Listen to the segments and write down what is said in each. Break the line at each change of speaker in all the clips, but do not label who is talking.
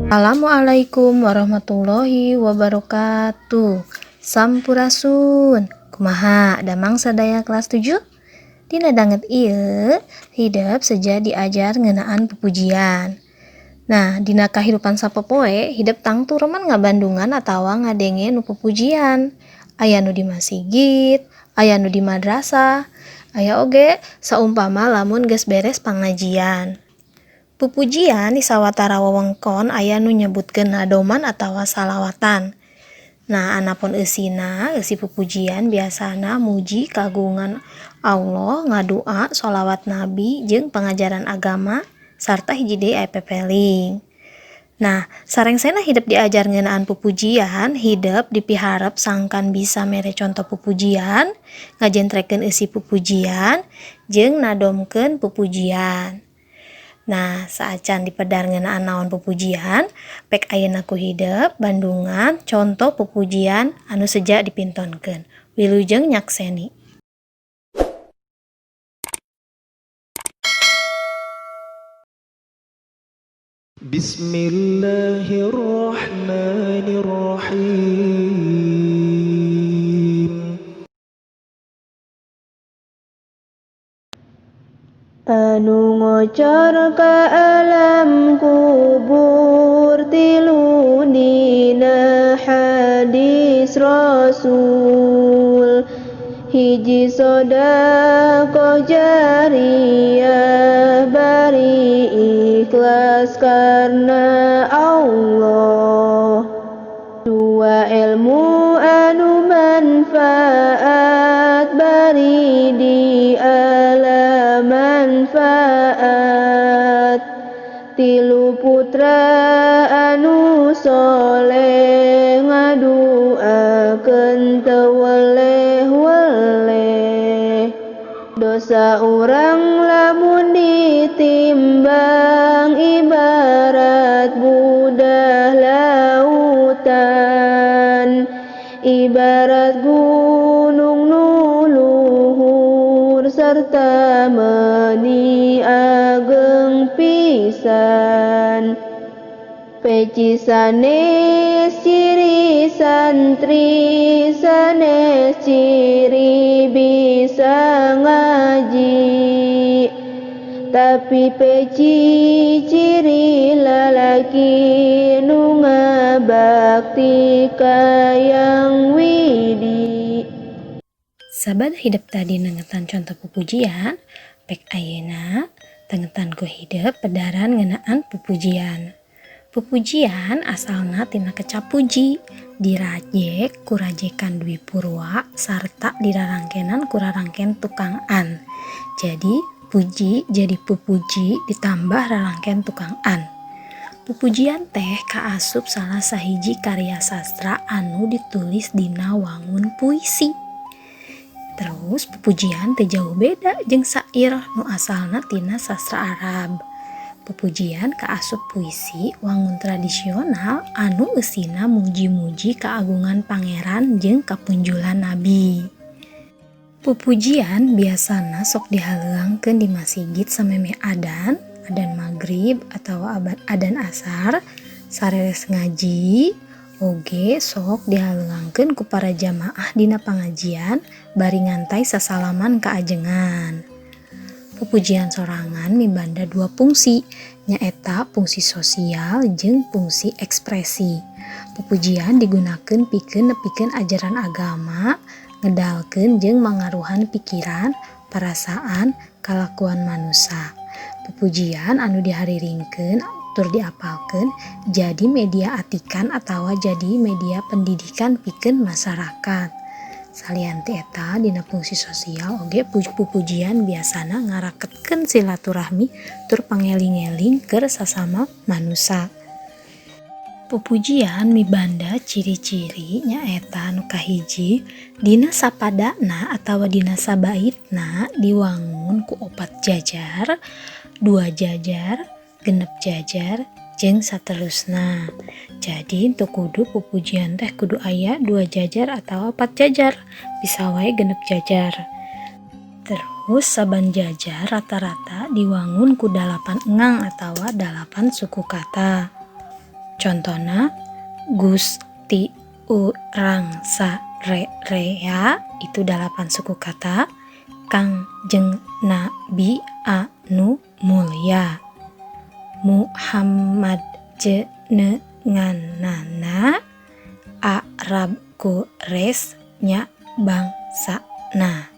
Assalamualaikum warahmatullahi wabarakatuh. Sampurasun. Kumaha damang sadaya kelas 7? Dina danget ieu hidup seja diajar ngeunaan pupujian. Nah, dina kahirupan sapopoe hidup tangtu reman ngabandungan atawa ngadenge nu pupujian. Aya nu di masjid, aya nu di madrasah, aya oge saumpama lamun geus beres pangajian. Pupujian di sawatara wewengkon aya nu nyebutkeun nadoman atawa salawatan. Nah, anapun eusina, eusi pupujian biasana muji kagungan Allah, ngadua, sholawat nabi, jeung pangajaran agama, sarta hiji deui aya pepeling. Nah, sarengsena hidup diajar ngeunaan pupujian, hidup dipiharep sangkan bisa mere contoh pupujian, ngajentrekeun eusi pupujian, jeung nadomkeun pupujian. Nah, saacan dipedar ngeunaan naon pupujian, pek ayeuna ku hidup bandungan contoh pupujian anu seja dipintonkeun. Wilujeng nyakseni.
Bismillahirrahmanirrahim. Anu ngocor ka alam kubur tilu dina hadis Rasul, hiji sodaqoh jariyah bari ikhlas karna Allah, dua ilmu anu manfaat bari di alam manfaat, tilu putra anu soleh ngaduakeun teu weleh-weleh, dosa urang lamun ditimbang ibarat budah lautan, ibarat gunung nu luhur sarta meuni ageng pisan. Peci sanes ciri santri, sanes ciri bisa ngaji, tapi peci ciri lalaki nu ngabakti ka Yang Widi.
Sabada hidup tadi nengetan contoh pupujian, pek ayeuna tengetan ku hidup pedaran ngeunaan pupujian. Pupujian asalna tina kecap puji, dirajek ku rajekan Dwi Purwa sarta dirarangkenan ku rarangken tukang an. Jadi puji jadi pupuji ditambah rarangken tukang an. Pupujian teh kaasup salah sahiji karya sastra anu ditulis dina wangun puisi. Terus pupujian teh jauh beda jeung syair nu asalna tina sastra Arab. Pupujian kaasup puisi wangun tradisional anu eusina muji-muji kaagungan pangeran jeung kapunjulan nabi. Pupujian biasana sok dihaleuangkeun di masjid sameme adan maghrib atawa adan asar, sareres ngaji, oge sok dihaleuangkeun ku para jamaah dina pangajian bari ngantai sasalaman kaajengan. Pupujian sorangan mibanda dua fungsi, nyaeta fungsi sosial jeung fungsi ekspresi. Pupujian digunakeun pikeun nepikeun ajaran agama, ngedalkeun jeung mangaruhan pikiran, perasaan, kalakuan manusia. Pupujian anu dihariringkeun tur diapalkeun jadi media atikan atawa jadi media pendidikan pikeun masyarakat. Salian ti eta dina fungsi sosial oge pupujian biasana ngaraketkeun silaturahmi tur pangeling-eling keur sasama manusia. Pupujian mibanda ciri-ciri nyaeta nu kahiji, dina sapadana atawa dina sabaitna diwangun ku 4 jajar, 2 jajar, 6 jajar, jeung saterusna. Jadi untuk kudu pupujian teh kudu aya 2 jajar atau 4 jajar, bisa wae 6 jajar. Terus saban jajar rata-rata diwangun ku 8 engang atawa 8 suku kata. Contohna Gusti urang sarerea itu 8 suku kata. Kangjeng Nabi anu mulya, Muhammad jenenganana, Arab Quraisy nya bangsana.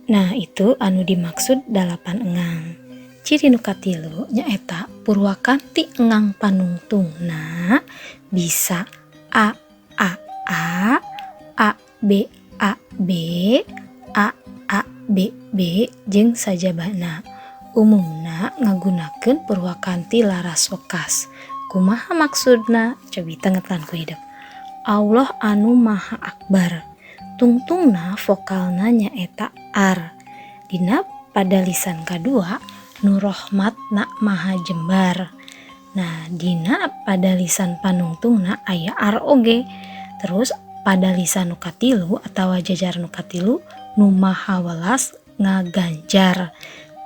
Nah itu anu dimaksud 8 engang. Ciri nu katilu nyaeta purwakanti engang panungtungna bisa a a a b a b a a b b jeung sajabana. Umumna ngagunakeun purwakanti laras wekas. Kumaha maksudna? Cobi tengetan ku hideuk. Allah anu Maha Akbar. Tungtungna vokalna nyaeta ar. Dina pada lisan kadua nu rohmatna maha jembar. Nah dina pada lisan panungtungna aya ar oge. Terus pada lisan nu katilu atawa jajar nu katilu nu maha welas ngaganjar.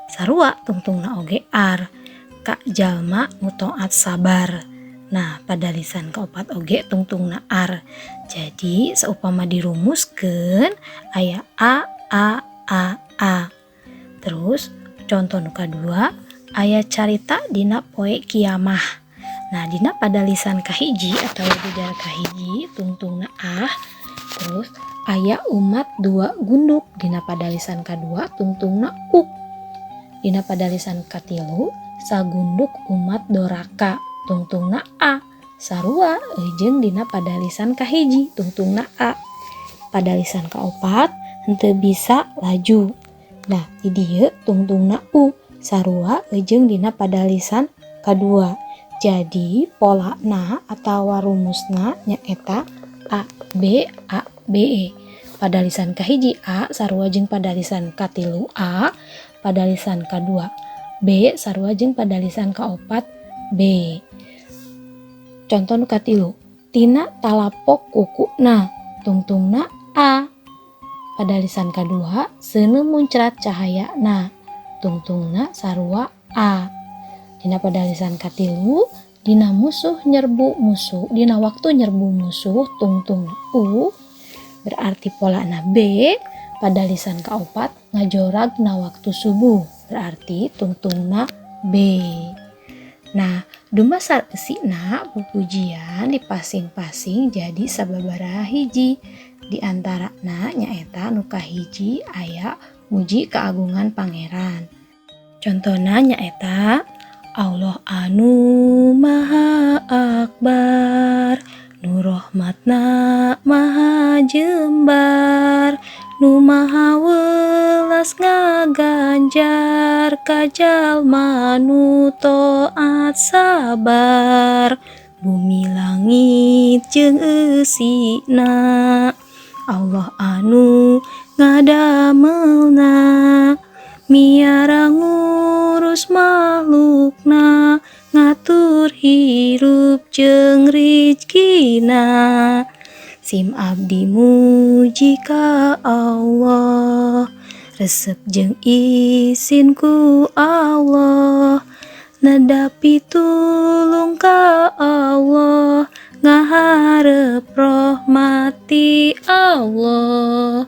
Sarua tungtungna oge ar. Ka jalma nu taat sabar. Nah pada lisan kaopat oge tungtungna ar. Jadi seupama dirumuskeun aya a. Terus contoh nu kadua aya carita dina poe kiamah. Nah dina pada lisan kahiji atau jajar kahiji tungtungna ah. Terus aya umat 2 gunduk. Dina pada lisan kadua tungtungna uk. Dina pada lisan katilu sagunduk umat doraka tungtungna a. Sarua jeung dina pada lisan kahiji tungtungna a. Pada lisan kaopat henteu bisa laju. Nah di dieu tungtungna u. Sarua jeung dina pada lisan kadua. Jadi polana atawa rumusna nyaeta a b e. Pada lisan kahiji a sarua jeung pada lisan katilu a. Pada lisan kadua b sarua jeung pada lisan kaopat b. Contoh nu katilu tina talapok kukuna tungtungna a. Pada lisan kadua seuneu muncrat cahayana tungtungna sarua a. Dina pada lisan katilu dina musuh nyerbu musuh, dina waktu nyerbu musuh tungtungna u. Berarti polana b. Pada lisan kaopat ngajoragna waktu subuh, berarti tungtungna b. Nah dumasar eusina pupujian dipasing-pasing jadi sababaraha hiji. Di antarana nyaeta nu kahiji aya muji keagungan pangeran. Contohna nyaeta Allah anu Maha Akbar, nu rohmatna maha jembar, nu maha welas ngaganjar ka jalma nu taat sabar. Bumi langit jeung eusina Allah anu ngadamelna, miara ngurus makhlukna, ngatur hirup jeung rizkina. Sim abdi muji ka Allah, resep jeung isin ku Allah, nedapi tulung ka Allah, ngaharep rahmati Allah.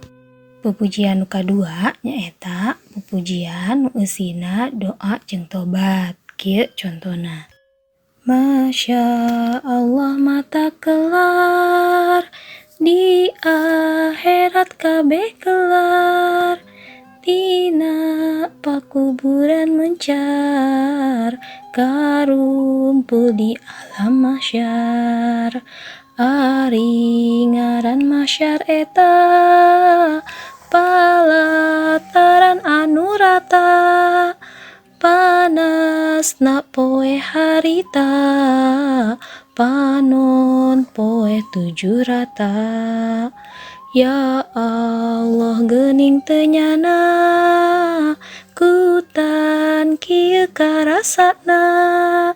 Pupujian nu kadua nyaeta pupujian nu eusina doa jeung tobat. Kieu contona. Masya Allah mata kelar, di akhirat kabeh kelar, dina pakuburan mencar, karumpul di alam mahsyar. Ari ngaran mahsyar eta, palataran anu rata, panasna poe harita, panon poe 7 rata. Ya Allah geuning teu nyana, kutan kieu karasana,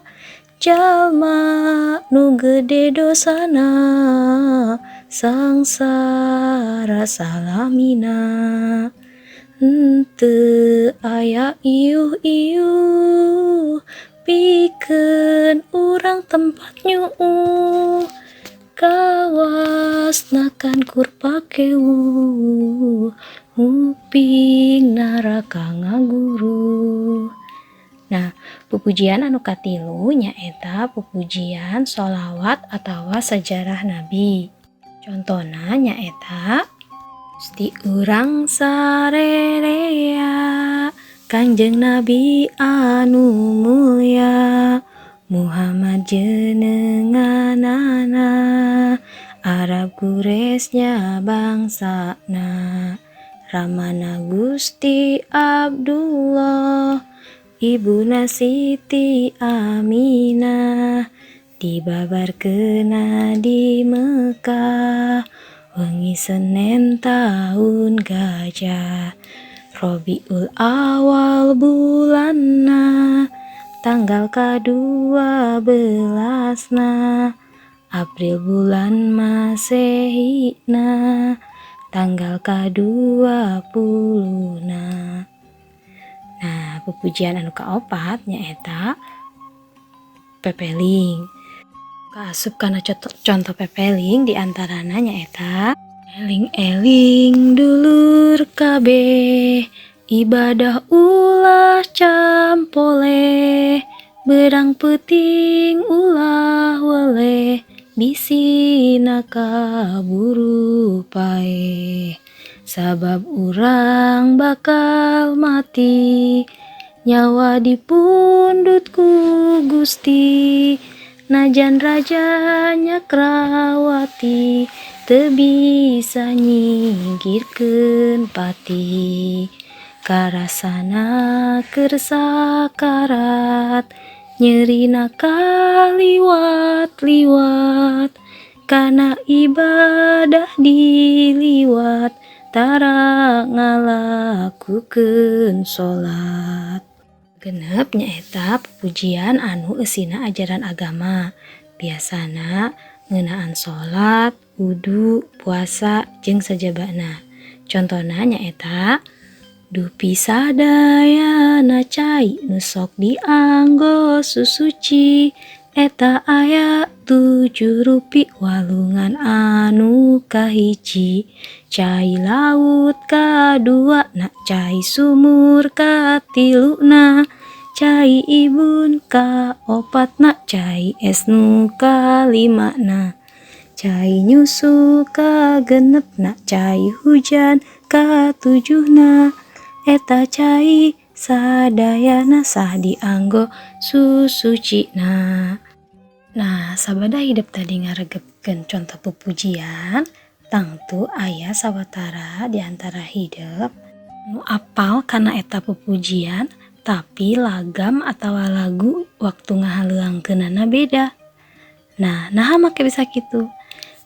jalma nu gede dosana, sangsara salamina. Henteu aya iuh-iuh pikeun urang tempat nyuuh kawas nakan kur pakewu nguping naraka ngaguru. Nah, pupujian anu katilu nyaeta pupujian sholawat atawa sejarah Nabi. Contohna nyaeta Gusti urang sarerea Kangjeng Nabi anu mulia Muhammad jenenganana Arab Quraisy bangsana Ramana Gusti Abdullah Ibuna Siti Aminah dibabarkeuna di Mekah wengi Senen tahun gajah Robiul Awal bulanna tanggal ka-12na April bulan Masehina tanggal ka-20na. Nah, pupujian anu kaopat nyaeta pepeling. Kaasup kana contoh pepeling diantarana nyaeta eling-eling dulur kabeh ibadah ulah campole berang peuting ulah weleh bisina kaburu pae sabab urang bakal mati nyawa dipundut ku Gusti najan raja Nyakrawati teu bisa nyingkirkeun pati karasana keur sakarat nyerina kaliwat-liwat kana ibadah diliwat tara ngalakukeun sholat. Genep nyaeta pupujian anu eusina ajaran agama biasana ngeunaan sholat, wudu, puasa, jeung sajabana. Contohna nyaeta dupi sadayana cai nu sok dianggo susuci eta aya 7 rupi walungan anu kahiji cai laut kadua na cai sumur katiluna cai ibun kaopatna cai es nu kalimana cai nyusu kagenepna cai hujan katujuhna eta cai sadayana sah dianggo susucina. Nah, sabada hidup tadi ngaregepkeun contoh pupujian tangtu aya sawatara diantara hidup nu apal kana eta pupujian tapi lagam atawa lagu waktu ngahaleuangkeunana beda. Nah, naha make bisa kitu?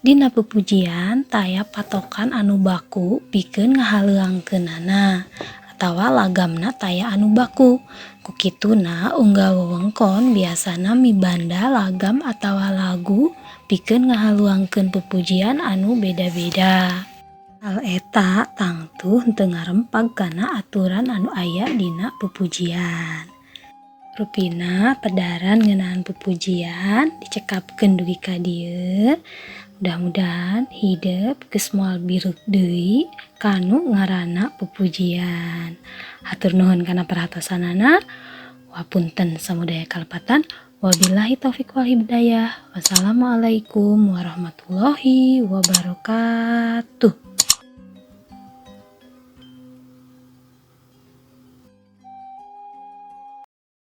Dina pupujian taya patokan anu baku pikeun ngahaleuangkeunana atawa lagamna taya anu baku. Kukituna unggal wewengkon biasana mibanda lagam atawa lagu pikeun ngahaluangkeun pupujian anu beda-beda. Hal eta tangtu henteu ngarempag kana aturan anu aya dina pupujian. Rupina pedaran ngeunaan pupujian dicekapkeun dugi ka dieu. Mudah-mudahan hidup geus moal biruk deui kanu ngaranna pupujian. Hatur nuhun kana perhatosanana. Wapunten samudaya kalepatan. Wabillahi taufik wal hidayah. Wassalamualaikum warahmatullahi wabarakatuh.